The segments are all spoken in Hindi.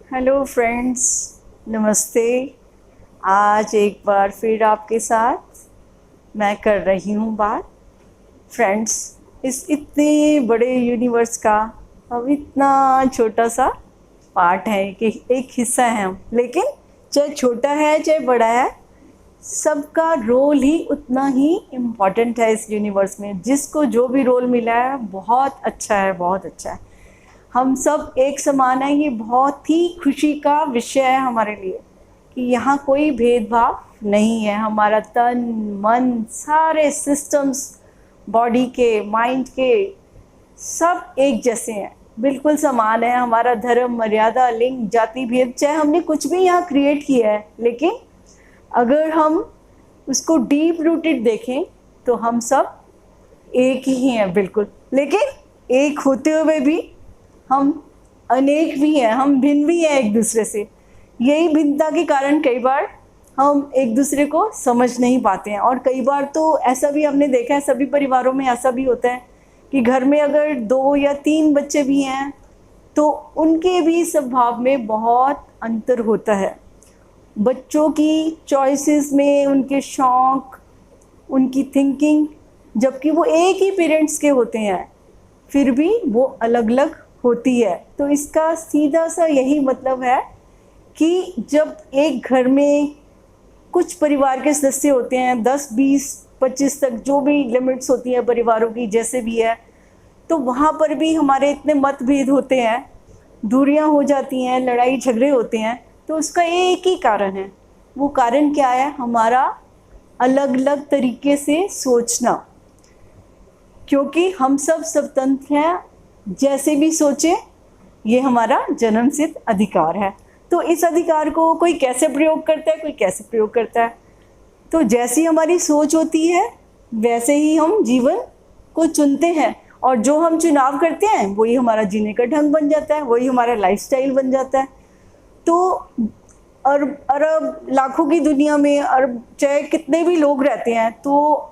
हेलो फ्रेंड्स, नमस्ते। आज एक बार फिर आपके साथ मैं कर रही हूँ बात। फ्रेंड्स, इस इतने बड़े यूनिवर्स का अब इतना छोटा सा पार्ट है कि एक हिस्सा है हम, लेकिन चाहे छोटा है चाहे बड़ा है, सबका रोल ही उतना ही इम्पोर्टेंट है इस यूनिवर्स में। जिसको जो भी रोल मिला है बहुत अच्छा है, बहुत अच्छा है। हम सब एक समान है, ये बहुत ही खुशी का विषय है हमारे लिए कि यहाँ कोई भेदभाव नहीं है। हमारा तन मन सारे सिस्टम्स, बॉडी के, माइंड के, सब एक जैसे हैं, बिल्कुल समान है। हमारा धर्म, मर्यादा, लिंग, जाति भेद, चाहे हमने कुछ भी यहाँ क्रिएट किया है, लेकिन अगर हम उसको डीप रूटेड देखें तो हम सब एक ही हैं बिल्कुल। लेकिन एक होते हुए भी हम अनेक भी हैं, हम भिन्न भी हैं एक दूसरे से। यही भिन्नता के कारण कई बार हम एक दूसरे को समझ नहीं पाते हैं। और कई बार तो ऐसा भी हमने देखा है, सभी परिवारों में ऐसा भी होता है कि घर में अगर 2 या 3 बच्चे भी हैं तो उनके भी स्वभाव में बहुत अंतर होता है। बच्चों की चॉइसेस में, उनके शौक, उनकी थिंकिंग, जबकि वो एक ही पेरेंट्स के होते हैं, फिर भी वो अलग अलग होती है। तो इसका सीधा सा यही मतलब है कि जब एक घर में कुछ परिवार के सदस्य होते हैं, 10, 20, 25 तक जो भी लिमिट्स होती हैं परिवारों की, जैसे भी है, तो वहाँ पर भी हमारे इतने मतभेद होते हैं, दूरियां हो जाती हैं, लड़ाई झगड़े होते हैं। तो उसका एक ही कारण है। वो कारण क्या है? हमारा अलग अलग तरीके से सोचना। क्योंकि हम सब स्वतंत्र हैं, जैसे भी सोचे, ये हमारा जन्मसिद्ध अधिकार है। तो इस अधिकार को कोई कैसे प्रयोग करता है, कोई कैसे प्रयोग करता है। तो जैसी हमारी सोच होती है वैसे ही हम जीवन को चुनते हैं, और जो हम चुनाव करते हैं वही हमारा जीने का ढंग बन जाता है, वही हमारा लाइफस्टाइल बन जाता है। तो अरब लाखों की दुनिया में, अरब चाहे कितने भी लोग रहते हैं, तो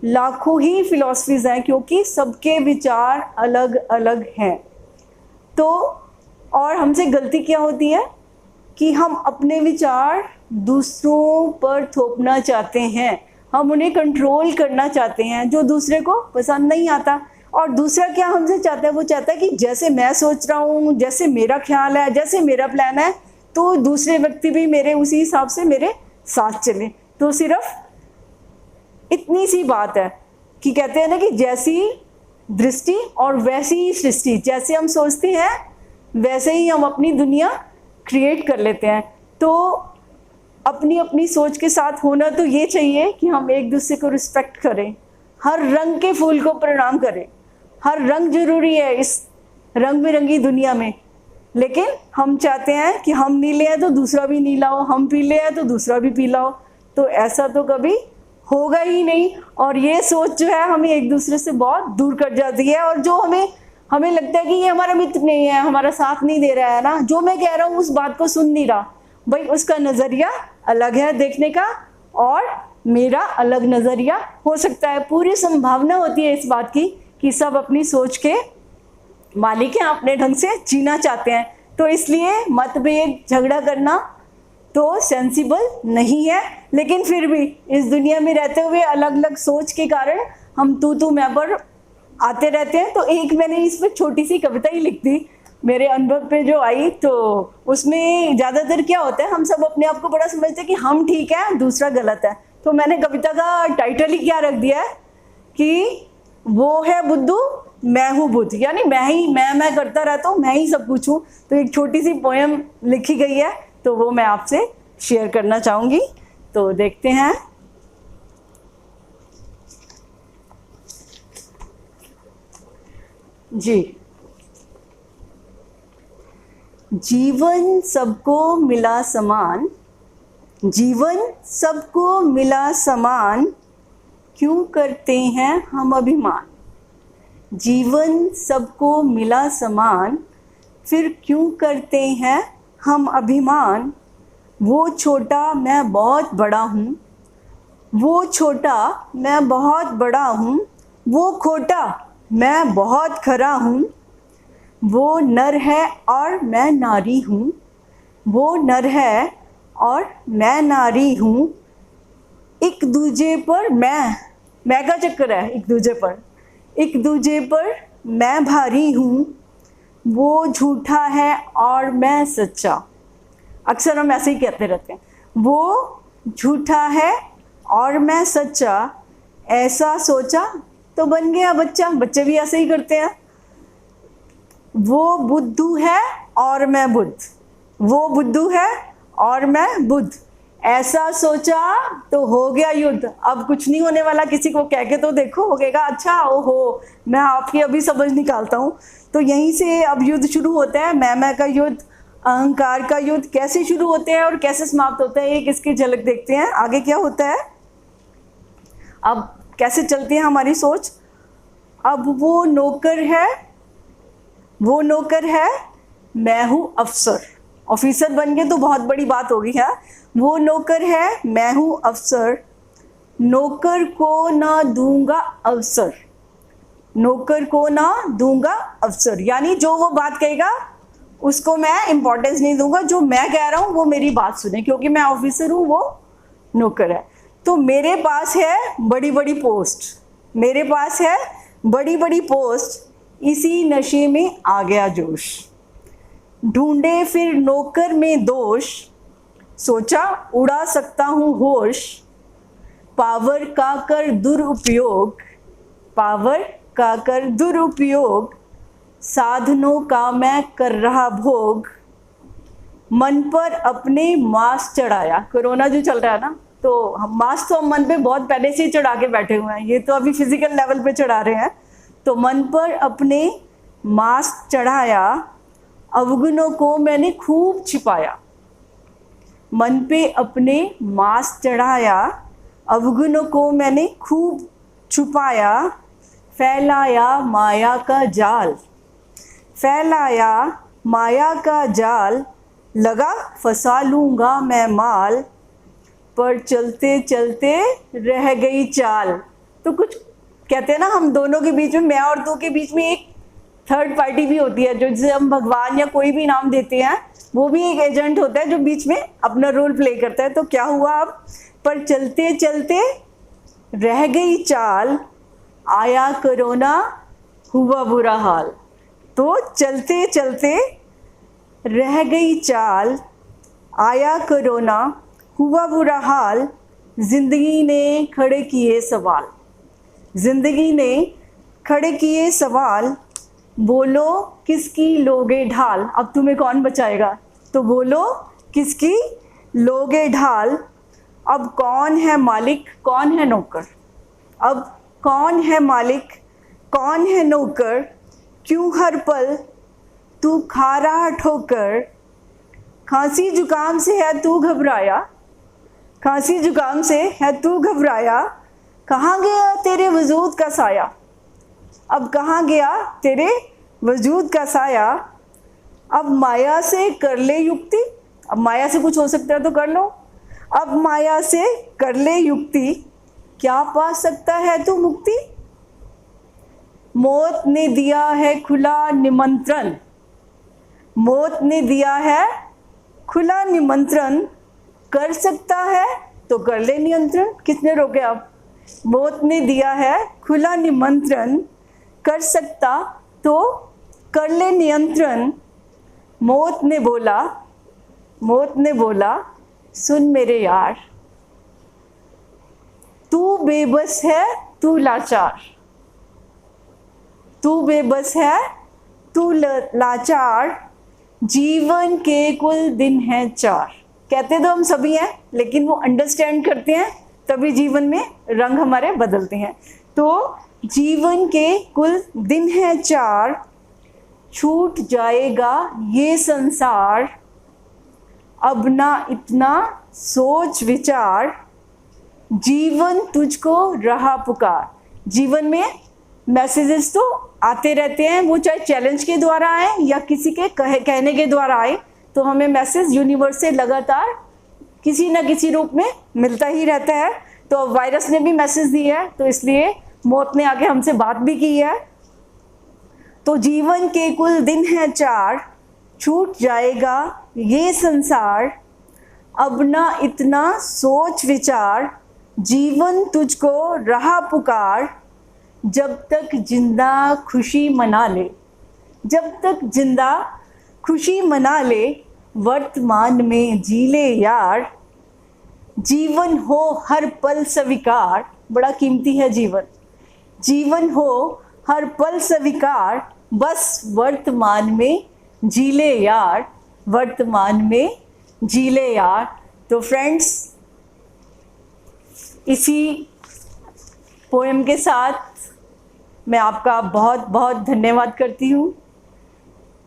लाखों ही फिलॉसफीज हैं, क्योंकि सबके विचार अलग अलग हैं। तो और हमसे गलती क्या होती है कि हम अपने विचार दूसरों पर थोपना चाहते हैं, हम उन्हें कंट्रोल करना चाहते हैं, जो दूसरे को पसंद नहीं आता। और दूसरा क्या हमसे चाहता है? वो चाहता है कि जैसे मैं सोच रहा हूँ, जैसे मेरा ख्याल है, जैसे मेरा प्लान है, तो दूसरे व्यक्ति भी मेरे उसी हिसाब से मेरे साथ चले। तो सिर्फ इतनी सी बात है कि कहते हैं ना कि जैसी दृष्टि और वैसी ही सृष्टि। जैसे हम सोचते हैं वैसे ही हम अपनी दुनिया क्रिएट कर लेते हैं। तो अपनी अपनी सोच के साथ होना तो ये चाहिए कि हम एक दूसरे को रिस्पेक्ट करें, हर रंग के फूल को प्रणाम करें। हर रंग जरूरी है इस रंग बिरंगी दुनिया में, लेकिन हम चाहते हैं कि हम नीले हैं तो दूसरा भी नीला हो, हम पीले हैं तो दूसरा भी पीला हो। तो ऐसा तो कभी होगा ही नहीं। और ये सोच जो है हमें एक दूसरे से बहुत दूर कर जाती है। और जो हमें लगता है कि ये हमारा मित्र नहीं है, हमारा साथ नहीं दे रहा है ना, जो मैं कह रहा हूँ उस बात को सुन नहीं रहा, भाई उसका नज़रिया अलग है देखने का, और मेरा अलग नज़रिया हो सकता है। पूरी संभावना होती है इस बात की कि सब अपनी सोच के मालिक हैं, अपने ढंग से जीना चाहते हैं। तो इसलिए मतभेद, झगड़ा करना तो सेंसिबल नहीं है। लेकिन फिर भी इस दुनिया में रहते हुए अलग अलग सोच के कारण हम तू मैं पर आते रहते हैं। तो एक मैंने इस पर छोटी सी कविता ही लिख दी, मेरे अनुभव पे जो आई। तो उसमें ज़्यादातर क्या होता है, हम सब अपने आप को बड़ा समझते हैं कि हम ठीक है, दूसरा गलत है। तो मैंने कविता का टाइटल ही क्या रख दिया है कि वो है बुद्धू, मैं हूँ बुद्ध। यानी मैं करता रहता हूँ, मैं ही सब कुछ हूँ। तो एक छोटी सी पोएम लिखी गई है, तो वो मैं आपसे शेयर करना चाहूँगी। तो देखते हैं। जी, जीवन सबको मिला समान, जीवन सबको मिला समान, क्यों करते हैं हम अभिमान। जीवन सबको मिला समान, फिर क्यों करते हैं हम अभिमान। वो छोटा मैं बहुत बड़ा हूँ, वो छोटा मैं बहुत बड़ा हूँ, वो खोटा मैं बहुत खरा हूँ, वो नर है और मैं नारी हूँ, वो नर है और मैं नारी हूँ, एक दूजे पर मैं का चक्कर है, एक दूजे पर मैं भारी हूँ, वो झूठा है और मैं सच्चा। अक्सर हम ऐसे ही कहते रहते हैं, वो झूठा है और मैं सच्चा, ऐसा सोचा तो बन गया बच्चा। बच्चे भी ऐसे ही करते हैं। वो बुद्धू है और मैं बुद्ध, वो बुद्धू है और मैं बुद्ध, ऐसा सोचा तो हो गया युद्ध। अब कुछ नहीं होने वाला, किसी को कह के तो देखो, हो गएगा अच्छा, ओहो मैं आपकी अभी समझ निकालता हूँ। तो यहीं से अब युद्ध शुरू होता है, मैं का युद्ध, अहंकार का युद्ध। कैसे शुरू होते हैं और कैसे समाप्त होते हैं, एक इसकी झलक देखते हैं। आगे क्या होता है, अब कैसे चलती है हमारी सोच। अब वो नौकर है, मैं हूँ अफसर। ऑफिसर बन गए तो बहुत बड़ी बात होगी है। वो नौकर है, मैं हूँ अफसर, नौकर को ना दूंगा अवसर, नौकर को ना दूंगा अवसर। यानी जो वो बात कहेगा उसको मैं इंपॉर्टेंस नहीं दूंगा, जो मैं कह रहा हूँ वो मेरी बात सुने, क्योंकि मैं ऑफिसर हूँ, वो नौकर है। तो मेरे पास है बड़ी बड़ी पोस्ट, इसी नशे में आ गया जोश, ढूंढे फिर नौकर में दोष, सोचा उड़ा सकता हूँ होश, पावर का कर दुरुपयोग, साधनों का मैं कर रहा भोग, मन पर अपने मास्क चढ़ाया। कोरोना जो चल रहा है ना, तो हम मास्क तो हम मन पे बहुत पहले से ही चढ़ा के बैठे हुए हैं, ये तो अभी फिजिकल लेवल पे चढ़ा रहे हैं। तो मन पर अपने मास्क चढ़ाया, अवगुणों को मैंने खूब छिपाया, मन पे अपने मास्क चढ़ाया, अवगुणों को मैंने खूब छुपाया, फैलाया माया का जाल, लगा फंसा लूँगा मैं माल, पर चलते चलते रह गई चाल। तो कुछ कहते हैं ना, हम दोनों के बीच में, मैं और तू के बीच में एक थर्ड पार्टी भी होती है, जो जिसे हम भगवान या कोई भी नाम देते हैं, वो भी एक एजेंट होता है जो बीच में अपना रोल प्ले करता है। तो क्या हुआ अब, पर चलते चलते रह गई चाल, आया कोरोना हुआ बुरा हाल। तो चलते चलते रह गई चाल, आया कोरोना हुआ बुरा हाल, जिंदगी ने खड़े किए सवाल, बोलो किसकी लोगे ढाल। अब तुम्हें कौन बचाएगा, तो बोलो किसकी लोगे ढाल। अब कौन है मालिक, कौन है नौकर, अब कौन है मालिक, कौन है नौकर, क्यों हर पल तू खा रहा ठोकर, खांसी जुकाम से है तू घबराया, कहाँ गया तेरे वजूद का साया। अब कहाँ गया तेरे वजूद का साया, अब माया से कर ले युक्ति। अब माया से कुछ हो सकता है तो कर लो, अब माया से कर ले युक्ति, क्या पा सकता है तू मुक्ति। मौत ने दिया है खुला निमंत्रण, कर सकता है तो कर ले नियंत्रण। किसने रोके अब, मौत ने दिया है खुला निमंत्रण, कर सकता तो कर ले नियंत्रण। मौत ने बोला सुन मेरे यार, तू बेबस है तू लाचार, जीवन के कुल दिन हैं 4। कहते तो हम सभी हैं, लेकिन वो अंडरस्टैंड करते हैं तभी जीवन में रंग हमारे बदलते हैं। तो जीवन के कुल दिन हैं 4, छूट जाएगा ये संसार, अब ना इतना सोच विचार, जीवन तुझको रहा पुकार। जीवन में मैसेजेस तो आते रहते हैं, वो चाहे चैलेंज के द्वारा आए या किसी के कहने के द्वारा आए, तो हमें मैसेज यूनिवर्स से लगातार किसी न किसी रूप में मिलता ही रहता है। तो वायरस ने भी मैसेज दिया है, तो इसलिए मौत ने आके हमसे बात भी की है। तो जीवन के कुल दिन हैं 4, छूट जाएगा ये संसार, अब ना इतना सोच विचार, जीवन तुझको रहा पुकार, जब तक जिंदा खुशी मना ले, जब तक जिंदा खुशी मना ले, वर्तमान में जी ले यार, जीवन हो हर पल स्वीकार, बड़ा कीमती है जीवन, जीवन हो हर पल स्वीकार, बस वर्तमान में जी ले यार, वर्तमान में जी ले यार। तो फ्रेंड्स, इसी पोएम के साथ मैं आपका बहुत बहुत धन्यवाद करती हूँ।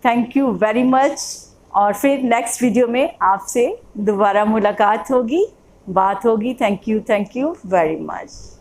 Thank you very much. और फिर नेक्स्ट वीडियो में आपसे दोबारा मुलाकात होगी, बात होगी। Thank you very much.